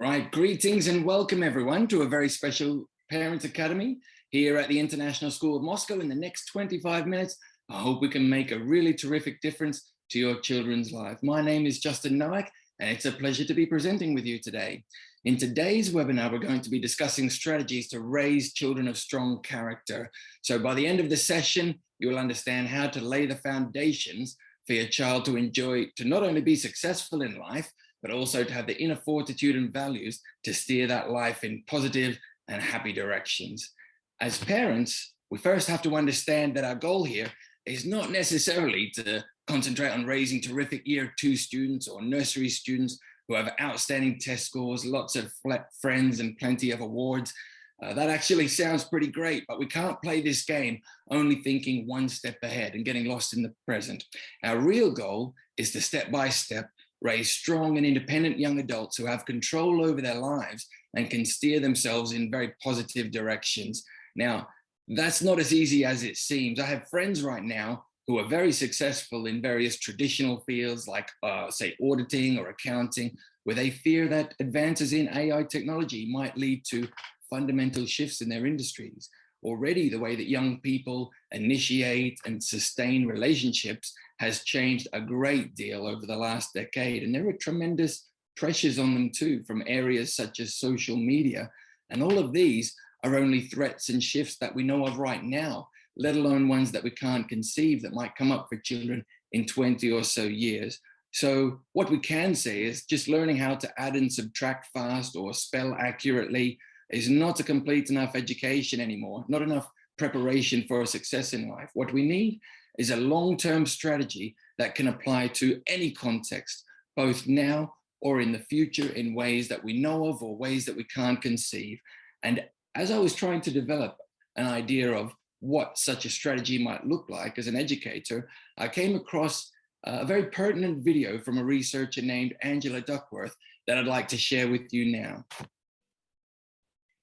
Right, greetings and welcome everyone to a very special Parents Academy here at the International School of Moscow. In the next 25 minutes, I hope we can make a really terrific difference to your children's life. My name is Justin Noack, and it's a pleasure to be presenting with you today. In today's webinar, we're going to be discussing strategies to raise children of strong character. So by the end of the session, you will understand how to lay the foundations for your child to not only be successful in life, but also to have the inner fortitude and values to steer that life in positive and happy directions. As parents, we first have to understand that our goal here is not necessarily to concentrate on raising terrific year 2 students or nursery students who have outstanding test scores, lots of friends and plenty of awards. That actually sounds pretty great, but we can't play this game only thinking one step ahead and getting lost in the present. Our real goal is to step by step raise strong and independent young adults who have control over their lives and can steer themselves in very positive directions. Now, that's not as easy as it seems. I have friends right now who are very successful in various traditional fields like, say, auditing or accounting, where they fear that advances in AI technology might lead to fundamental shifts in their industries. Already, the way that young people initiate and sustain relationships has changed a great deal over the last decade. And there are tremendous pressures on them too, from areas such as social media. And all of these are only threats and shifts that we know of right now, let alone ones that we can't conceive that might come up for children in 20 or so years. So what we can say is just learning how to add and subtract fast or spell accurately is not a complete enough education anymore, not enough preparation for success in life. What we need is a long-term strategy that can apply to any context, both now or in the future, in ways that we know of or ways that we can't conceive. And as I was trying to develop an idea of what such a strategy might look like as an educator, I came across a very pertinent video from a researcher named Angela Duckworth that I'd like to share with you now.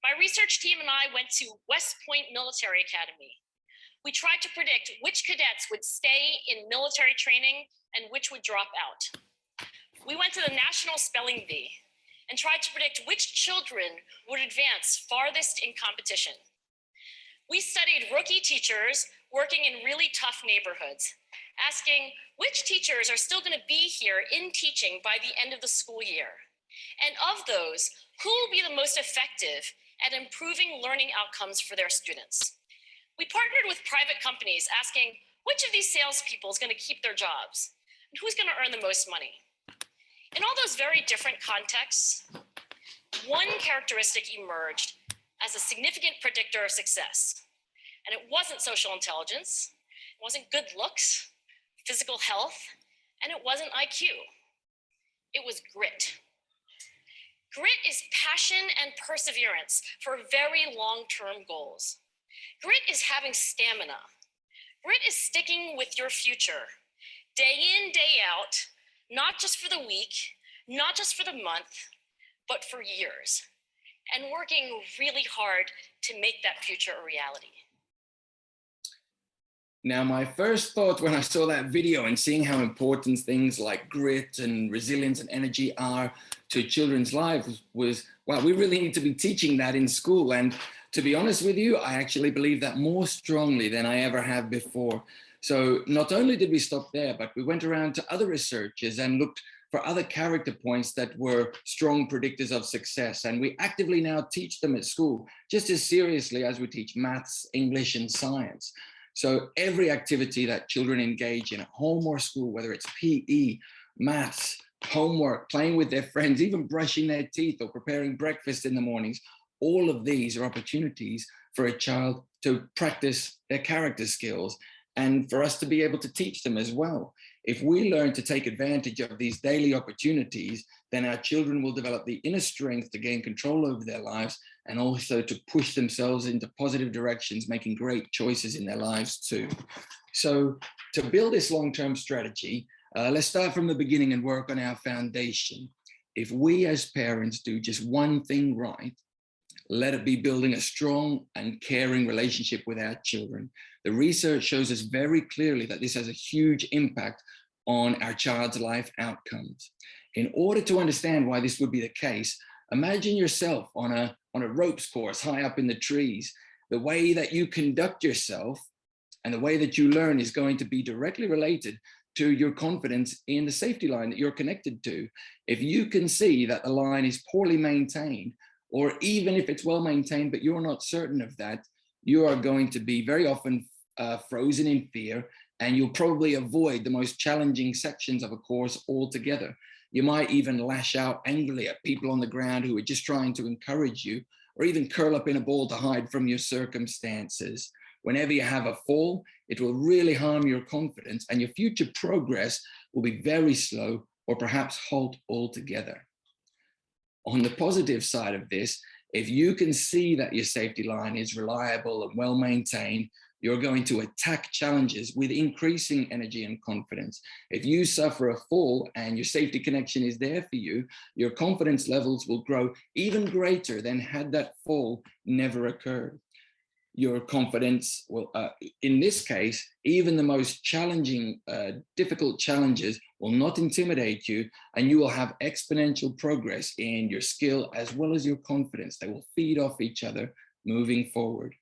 My research team and I went to West Point Military Academy. We tried to predict which cadets would stay in military training and which would drop out. We went to the National Spelling Bee and tried to predict which children would advance farthest in competition. We studied rookie teachers working in really tough neighborhoods, asking which teachers are still going to be here in teaching by the end of the school year. And of those, who will be the most effective at improving learning outcomes for their students? We partnered with private companies asking which of these salespeople is going to keep their jobs and who's going to earn the most money. In all those very different contexts, one characteristic emerged as a significant predictor of success. And it wasn't social intelligence, it wasn't good looks, physical health, and it wasn't IQ. It was grit. Grit is passion and perseverance for very long-term goals. Grit is having stamina. Grit is sticking with your future, day in, day out, not just for the week, not just for the month, but for years, and working really hard to make that future a reality. Now, my first thought when I saw that video and seeing how important things like grit and resilience and energy are to children's lives was, wow, we really need to be teaching that in school. And to be honest with you, I actually believe that more strongly than I ever have before. So not only did we stop there, but we went around to other researchers and looked for other character points that were strong predictors of success. And we actively now teach them at school, just as seriously as we teach maths, English, and science. So every activity that children engage in at home or school, whether it's PE, maths, homework, playing with their friends, even brushing their teeth or preparing breakfast in the mornings, all of these are opportunities for a child to practice their character skills and for us to be able to teach them as well. If we learn to take advantage of these daily opportunities, then our children will develop the inner strength to gain control over their lives and also to push themselves into positive directions, making great choices in their lives too. So to build this long-term strategy, let's start from the beginning and work on our foundation. If we as parents do just one thing right, let it be building a strong and caring relationship with our children. The research shows us very clearly that this has a huge impact on our child's life outcomes. In order to understand why this would be the case, Imagine yourself on a ropes course high up in the trees. The way that you conduct yourself and the way that you learn is going to be directly related to your confidence in the safety line that you're connected to. If you can see that the line is poorly maintained, or even if it's well maintained, but you're not certain of that, you are going to be very often frozen in fear, and you'll probably avoid the most challenging sections of a course altogether. You might even lash out angrily at people on the ground who are just trying to encourage you, or even curl up in a ball to hide from your circumstances. Whenever you have a fall, it will really harm your confidence, and your future progress will be very slow or perhaps halt altogether. On the positive side of this, if you can see that your safety line is reliable and well maintained, you're going to attack challenges with increasing energy and confidence. If you suffer a fall and your safety connection is there for you, your confidence levels will grow even greater than had that fall never occurred. Your confidence will, in this case, even the most challenging, difficult challenges will not intimidate you, and you will have exponential progress in your skill as well as your confidence. They will feed off each other moving forward.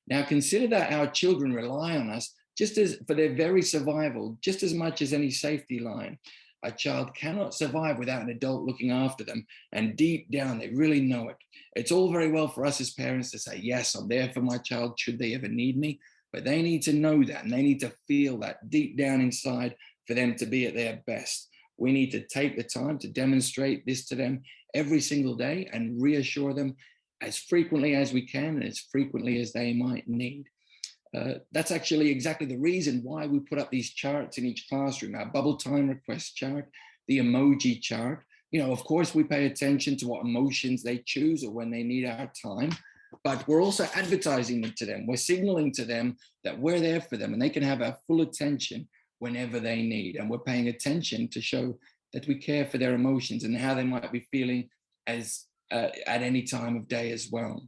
Now consider that our children rely on us just as for their very survival, just as much as any safety line. A child cannot survive without an adult looking after them, and deep down they really know it. It's all very well for us as parents to say, yes, I'm there for my child should they ever need me, but they need to know that, and they need to feel that deep down inside for them to be at their best. We need to take the time to demonstrate this to them every single day and reassure them as frequently as we can and as frequently as they might need. That's actually exactly the reason why we put up these charts in each classroom, our bubble time request chart, the emoji chart. You know, of course, we pay attention to what emotions they choose or when they need our time, but we're also advertising them to them. We're signaling to them that we're there for them and they can have our full attention whenever they need. And we're paying attention to show that we care for their emotions and how they might be feeling as at any time of day as well.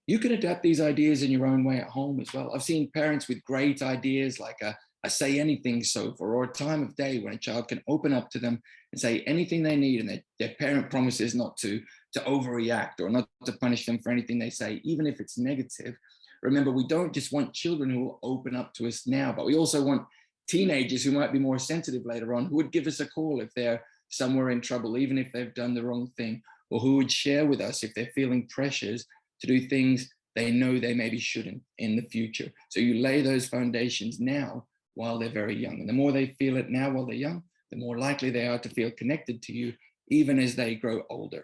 You can adapt these ideas in your own way at home as well. I've seen parents with great ideas like a say anything sofa, or a time of day when a child can open up to them and say anything they need, and their parent promises not to overreact or not to punish them for anything they say, even if it's negative. Remember, we don't just want children who will open up to us now, but we also want teenagers who might be more sensitive later on, who would give us a call if they're somewhere in trouble, even if they've done the wrong thing, or who would share with us if they're feeling pressures to do things they know they maybe shouldn't in the future. So you lay those foundations now while they're very young. And the more they feel it now while they're young, the more likely they are to feel connected to you, even as they grow older.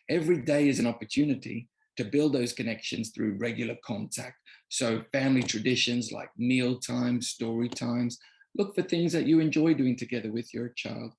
Every day is an opportunity to build those connections through regular contact. So family traditions like meal times, story times, look for things that you enjoy doing together with your child.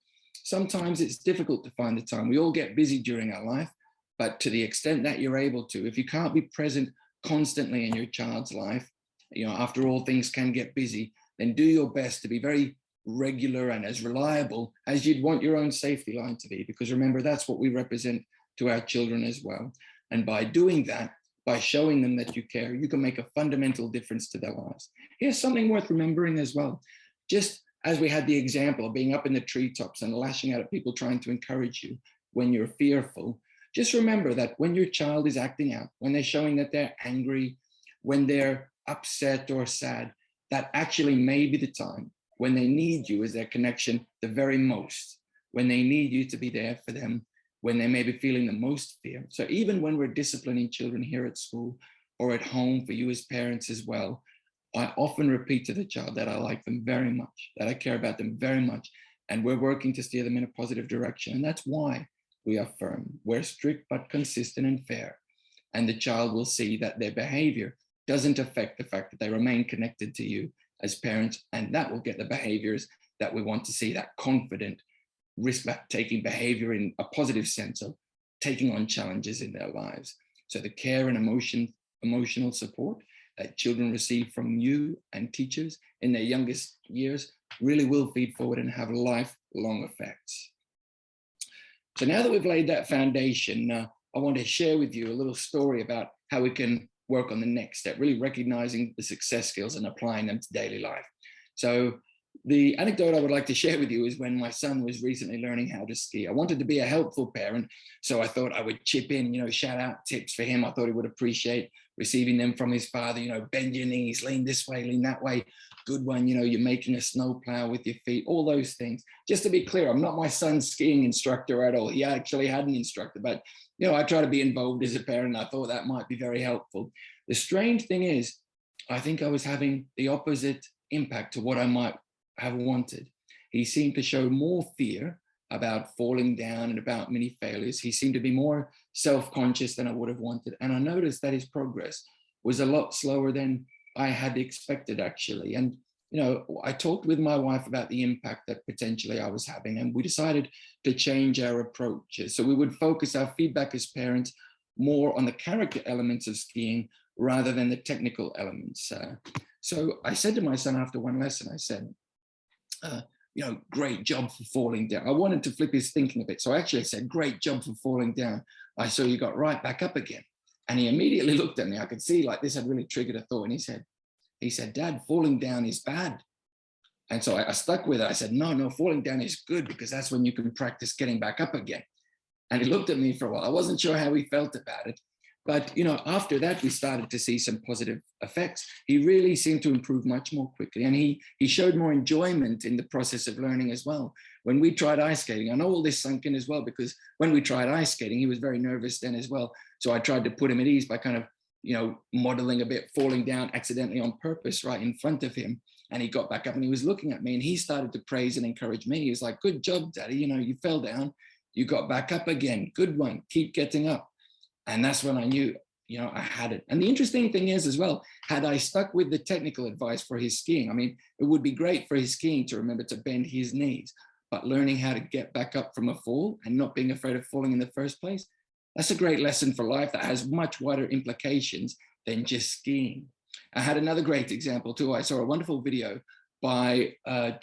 Sometimes it's difficult to find the time. We all get busy during our life, but to the extent that you're able to, if you can't be present constantly in your child's life, you know, after all, things can get busy, then do your best to be very regular and as reliable as you'd want your own safety line to be, because remember, that's what we represent to our children as well. And by doing that, by showing them that you care, you can make a fundamental difference to their lives. Here's something worth remembering as well. Just as we had the example of being up in the treetops and lashing out at people trying to encourage you when you're fearful, just remember that when your child is acting out, when they're showing that they're angry, when they're upset or sad, that actually may be the time when they need you as their connection the very most, when they need you to be there for them, when they may be feeling the most fear. So even when we're disciplining children here at school or at home for you as parents as well, I often repeat to the child that I like them very much, that I care about them very much, and we're working to steer them in a positive direction. And that's why we are firm. We're strict but consistent and fair. And the child will see that their behavior doesn't affect the fact that they remain connected to you as parents, and that will get the behaviors that we want to see, that confident, risk-taking behavior in a positive sense of taking on challenges in their lives. So the care and emotional support that children receive from you and teachers in their youngest years really will feed forward and have lifelong effects. So now that we've laid that foundation, I want to share with you a little story about how we can work on the next step, really recognizing the success skills and applying them to daily life. So The anecdote I would like to share with you is when my son was recently learning how to ski. I wanted to be a helpful parent, so I thought I would chip in, shout out tips for him. I thought he would appreciate receiving them from his father, bend your knees, lean this way, lean that way. Good one, you're making a snow plow with your feet, all those things. Just to be clear, I'm not my son's skiing instructor at all. He actually had an instructor, but I try to be involved as a parent. I thought that might be very helpful. The strange thing is, I think I was having the opposite impact to what I might have wanted. He seemed to show more fear about falling down and about many failures. He seemed to be more self-conscious than I would have wanted. And I noticed that his progress was a lot slower than I had expected, actually. And, I talked with my wife about the impact that potentially I was having, and we decided to change our approaches. So we would focus our feedback as parents more on the character elements of skiing rather than the technical elements. So I said to my son after one lesson, I said, great job for falling down. I wanted to flip his thinking a bit. So I actually said, great job for falling down. I saw you got right back up again. And he immediately looked at me. I could see like this had really triggered a thought. And he said, Dad, falling down is bad. And so I stuck with it. I said, no, falling down is good because that's when you can practice getting back up again. And he looked at me for a while. I wasn't sure how he felt about it. But, after that, we started to see some positive effects. He really seemed to improve much more quickly. And he showed more enjoyment in the process of learning as well. When we tried ice skating, I know all this sunk in as well, because when we tried ice skating, he was very nervous then as well. So I tried to put him at ease by kind of, modeling a bit, falling down accidentally on purpose right in front of him. And he got back up and he was looking at me and he started to praise and encourage me. He was like, good job, Daddy. You fell down, you got back up again. Good one. Keep getting up. And that's when I knew, I had it. And the interesting thing is as well, had I stuck with the technical advice for his skiing, I mean, it would be great for his skiing to remember to bend his knees, but learning how to get back up from a fall and not being afraid of falling in the first place, that's a great lesson for life that has much wider implications than just skiing. I had another great example too. I saw a wonderful video by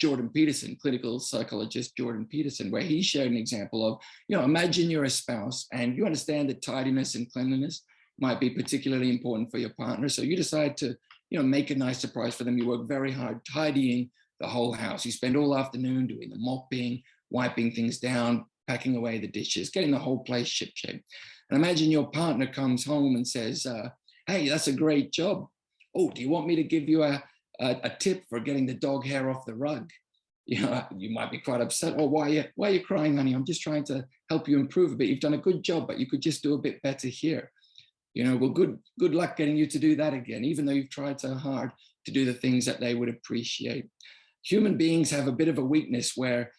Jordan Peterson, clinical psychologist Jordan Peterson, where he shared an example of, imagine you're a spouse and you understand that tidiness and cleanliness might be particularly important for your partner. So you decide to, make a nice surprise for them. You work very hard tidying the whole house. You spend all afternoon doing the mopping, wiping things down, packing away the dishes, getting the whole place shipshape. And imagine your partner comes home and says, hey, that's a great job. Oh, do you want me to give you a tip for getting the dog hair off the rug? You might be quite upset. Oh, why are you crying, honey? I'm just trying to help you improve a bit. You've done a good job, but you could just do a bit better here. Well, good luck getting you to do that again, even though you've tried so hard to do the things that they would appreciate. Human beings have a bit of a weakness where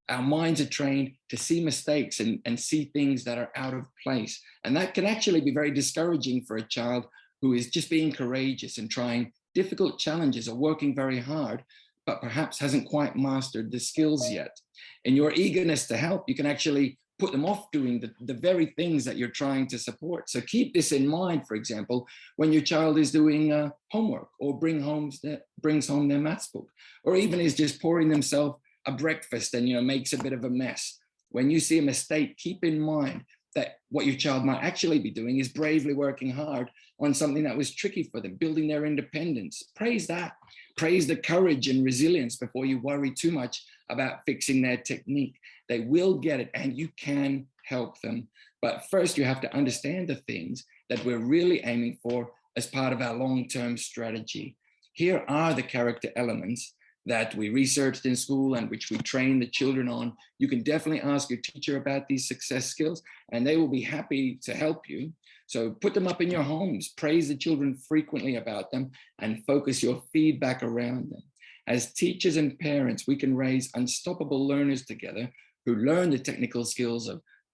our minds are trained to see mistakes and see things that are out of place. And that can actually be very discouraging for a child who is just being courageous and trying difficult challenges or working very hard, but perhaps hasn't quite mastered the skills yet. In your eagerness to help, you can actually put them off doing the very things that you're trying to support. So keep this in mind, for example, when your child is doing homework or brings home their maths book, or even is just pouring themselves a breakfast and makes a bit of a mess. When you see a mistake, keep in mind that what your child might actually be doing is bravely working hard on something that was tricky for them, building their independence. Praise that. Praise the courage and resilience before you worry too much about fixing their technique. They will get it and you can help them. But first you have to understand the things that we're really aiming for as part of our long-term strategy. Here are the character elements that we researched in school and which we train the children on. You can definitely ask your teacher about these success skills and they will be happy to help you. So put them up in your homes, praise the children frequently about them and focus your feedback around them. As teachers and parents, we can raise unstoppable learners together who learn the technical skills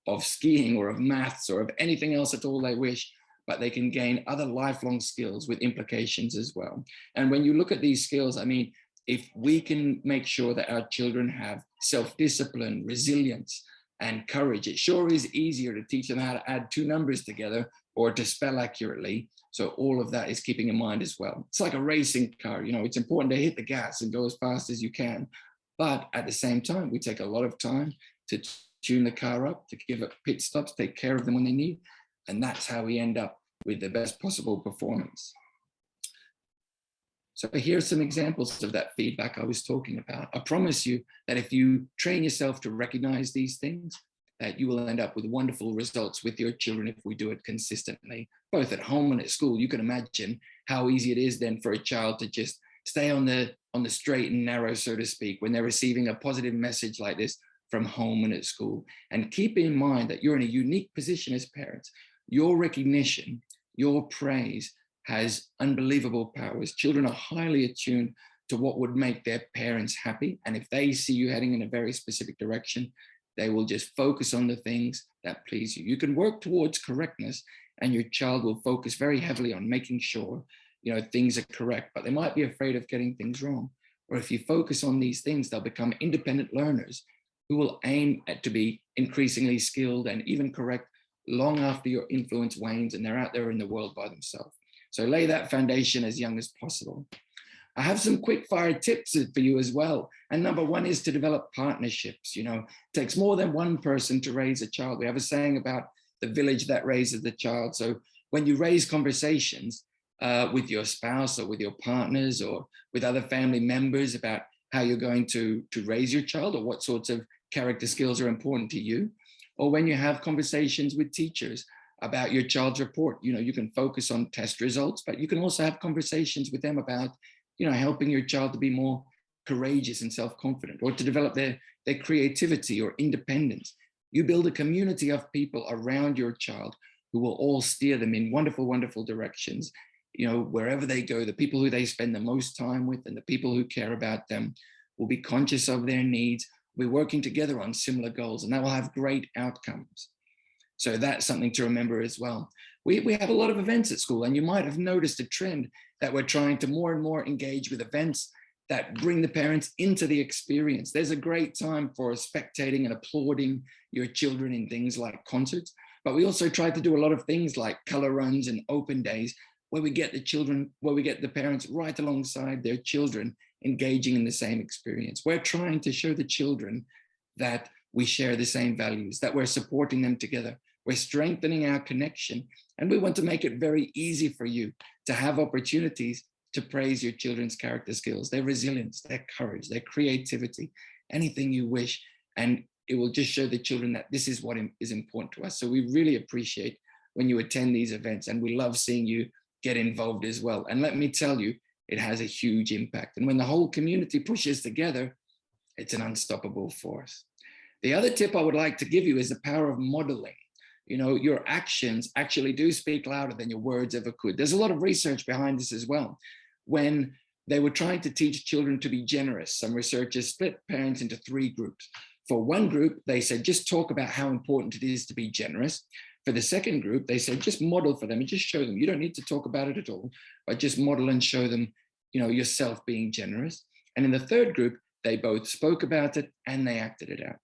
of skiing or of maths or of anything else at all they wish, but they can gain other lifelong skills with implications as well. And when you look at these skills, I mean, if we can make sure that our children have self-discipline, resilience, and courage, it sure is easier to teach them how to add two numbers together or to spell accurately. So all of that is keeping in mind as well. It's like a racing car, it's important to hit the gas and go as fast as you can. But at the same time, we take a lot of time to tune the car up, to give it pit stops, take care of them when they need. And that's how we end up with the best possible performance. So here's some examples of that feedback I was talking about. I promise you that if you train yourself to recognize these things, that you will end up with wonderful results with your children if we do it consistently, both at home and at school. You can imagine how easy it is then for a child to just stay on the straight and narrow, so to speak, when they're receiving a positive message like this from home and at school. And keep in mind that you're in a unique position as parents. Your recognition, your praise has unbelievable powers. Children are highly attuned to what would make their parents happy. And if they see you heading in a very specific direction, they will just focus on the things that please you. You can work towards correctness, and your child will focus very heavily on making sure, things are correct, but they might be afraid of getting things wrong. Or if you focus on these things, they'll become independent learners who will aim to be increasingly skilled and even correct long after your influence wanes and they're out there in the world by themselves. So lay that foundation as young as possible. I have some quick fire tips for you as well. And number one is to develop partnerships. It takes more than one person to raise a child. We have a saying about the village that raises the child. So when you raise conversations with your spouse or with your partners or with other family members about how you're going to raise your child or what sorts of character skills are important to you, or when you have conversations with teachers about your child's report, you can focus on test results, but you can also have conversations with them about, helping your child to be more courageous and self-confident, or to develop their creativity or independence. You build a community of people around your child who will all steer them in wonderful, wonderful directions. Wherever they go, the people who they spend the most time with and the people who care about them will be conscious of their needs. We're working together on similar goals, and that will have great outcomes. So that's something to remember as well. We have a lot of events at school, and you might have noticed a trend that we're trying to more and more engage with events that bring the parents into the experience. There's a great time for spectating and applauding your children in things like concerts, but we also try to do a lot of things like color runs and open days where we get the parents right alongside their children engaging in the same experience. We're trying to show the children that we share the same values, that we're supporting them together. We're strengthening our connection, and we want to make it very easy for you to have opportunities to praise your children's character skills, their resilience, their courage, their creativity, anything you wish. And it will just show the children that this is what is important to us. So we really appreciate when you attend these events, and we love seeing you get involved as well. And let me tell you, it has a huge impact. And when the whole community pushes together, it's an unstoppable force. The other tip I would like to give you is the power of modeling. Your actions actually do speak louder than your words ever could. There's a lot of research behind this as well. When they were trying to teach children to be generous, some researchers split parents into 3 groups. For one group, they said, just talk about how important it is to be generous. For the second group, they said, just model for them and just show them. You don't need to talk about it at all, but just model and show them, yourself being generous. And in the third group, they both spoke about it and they acted it out.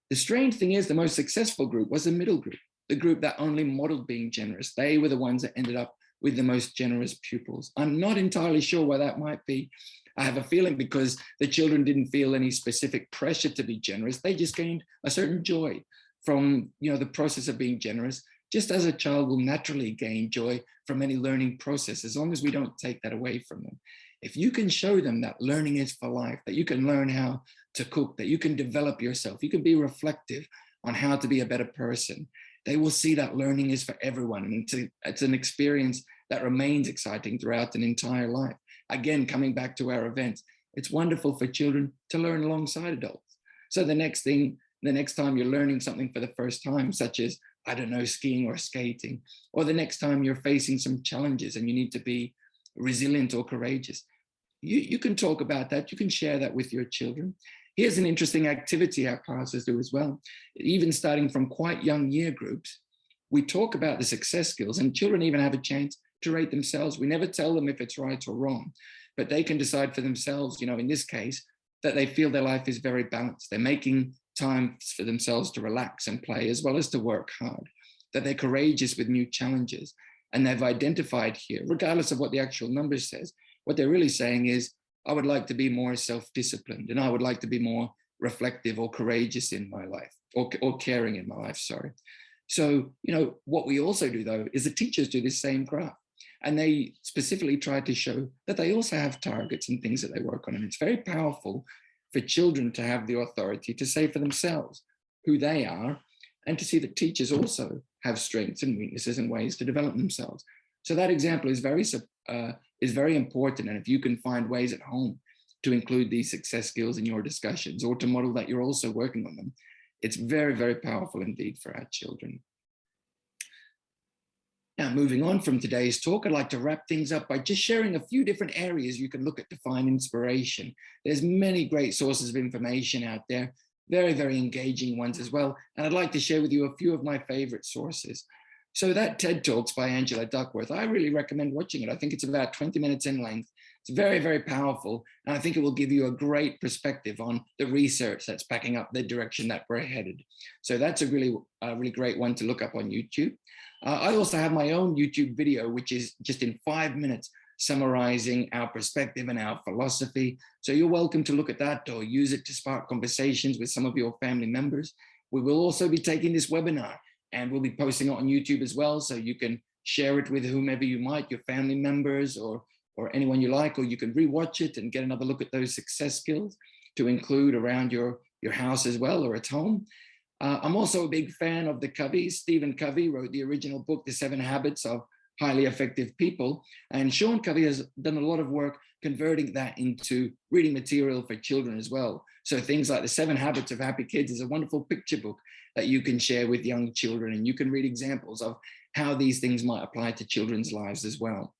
The strange thing is the most successful group was the middle group, the group that only modeled being generous. They were the ones that ended up with the most generous pupils. I'm not entirely sure why that might be. I have a feeling because the children didn't feel any specific pressure to be generous. They just gained a certain joy from the process of being generous, just as a child will naturally gain joy from any learning process, as long as we don't take that away from them. If you can show them that learning is for life, that you can learn how to cook, that you can develop yourself, you can be reflective on how to be a better person, they will see that learning is for everyone. And it's an experience that remains exciting throughout an entire life. Again, coming back to our events, it's wonderful for children to learn alongside adults. So the next time you're learning something for the first time, such as, I don't know, skiing or skating, or the next time you're facing some challenges and you need to be resilient or courageous, you can talk about that. You can share that with your children. Here's an interesting activity our classes do as well. Even starting from quite young year groups, we talk about the success skills, and children even have a chance to rate themselves. We never tell them if it's right or wrong, but they can decide for themselves, in this case, that they feel their life is very balanced. They're making time for themselves to relax and play as well as to work hard, that they're courageous with new challenges. And they've identified here, regardless of what the actual number says, what they're really saying is, I would like to be more self-disciplined, and I would like to be more reflective or courageous in my life, or caring in my life, sorry. So, what we also do though, is the teachers do this same graph. And they specifically try to show that they also have targets and things that they work on. And it's very powerful for children to have the authority to say for themselves who they are, and to see that teachers also have strengths and weaknesses and ways to develop themselves. So that example is very important. And if you can find ways at home to include these success skills in your discussions, or to model that you're also working on them, it's very, very powerful indeed for our children. Now, moving on from today's talk, I'd like to wrap things up by just sharing a few different areas you can look at to find inspiration. There's many great sources of information out there, very, very engaging ones as well. And I'd like to share with you a few of my favorite sources. So that TED Talks by Angela Duckworth, I really recommend watching it. I think it's about 20 minutes in length. It's very, very powerful. And I think it will give you a great perspective on the research that's backing up the direction that we're headed. So that's a really great one to look up on YouTube. I also have my own YouTube video, which is just in 5 minutes, summarizing our perspective and our philosophy. So you're welcome to look at that or use it to spark conversations with some of your family members. We will also be taking this webinar, and we'll be posting it on YouTube as well. So you can share it with whomever you might, your family members or anyone you like, or you can rewatch it and get another look at those success skills to include around your house as well, or at home. I'm also a big fan of the Coveys. Stephen Covey wrote the original book, The 7 Habits of Highly Effective People. And Sean Covey has done a lot of work converting that into reading material for children as well. So things like The 7 Habits of Happy Kids is a wonderful picture book that you can share with young children, and you can read examples of how these things might apply to children's lives as well.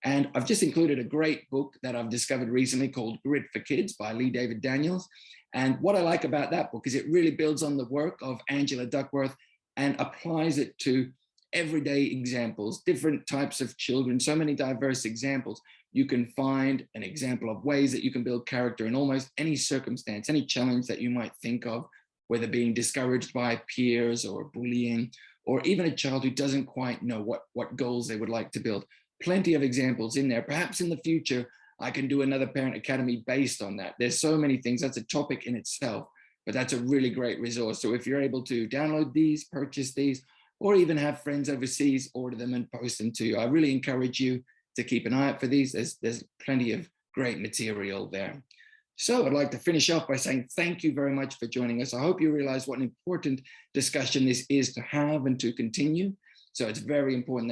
And I've just included a great book that I've discovered recently called Grit for Kids by Lee David Daniels. And what I like about that book is it really builds on the work of Angela Duckworth and applies it to everyday examples, different types of children, so many diverse examples. You can find an example of ways that you can build character in almost any circumstance, any challenge that you might think of, whether being discouraged by peers or bullying, or even a child who doesn't quite know what goals they would like to build. Plenty of examples in there. Perhaps in the future, I can do another Parent Academy based on that. There's so many things. That's a topic in itself, but that's a really great resource. So if you're able to download these, purchase these, or even have friends overseas order them and post them to you, I really encourage you to keep an eye out for these. There's plenty of great material there. So I'd like to finish off by saying thank you very much for joining us. I hope you realize what an important discussion this is to have and to continue. So it's very important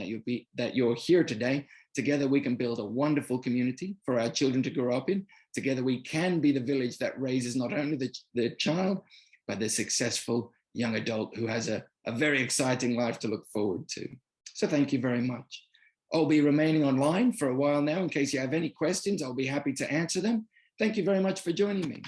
that you're here today. Together we can build a wonderful community for our children to grow up in. Together we can be the village that raises not only the child, but the successful young adult who has a very exciting life to look forward to. So thank you very much. I'll be remaining online for a while now in case you have any questions. I'll be happy to answer them. Thank you very much for joining me.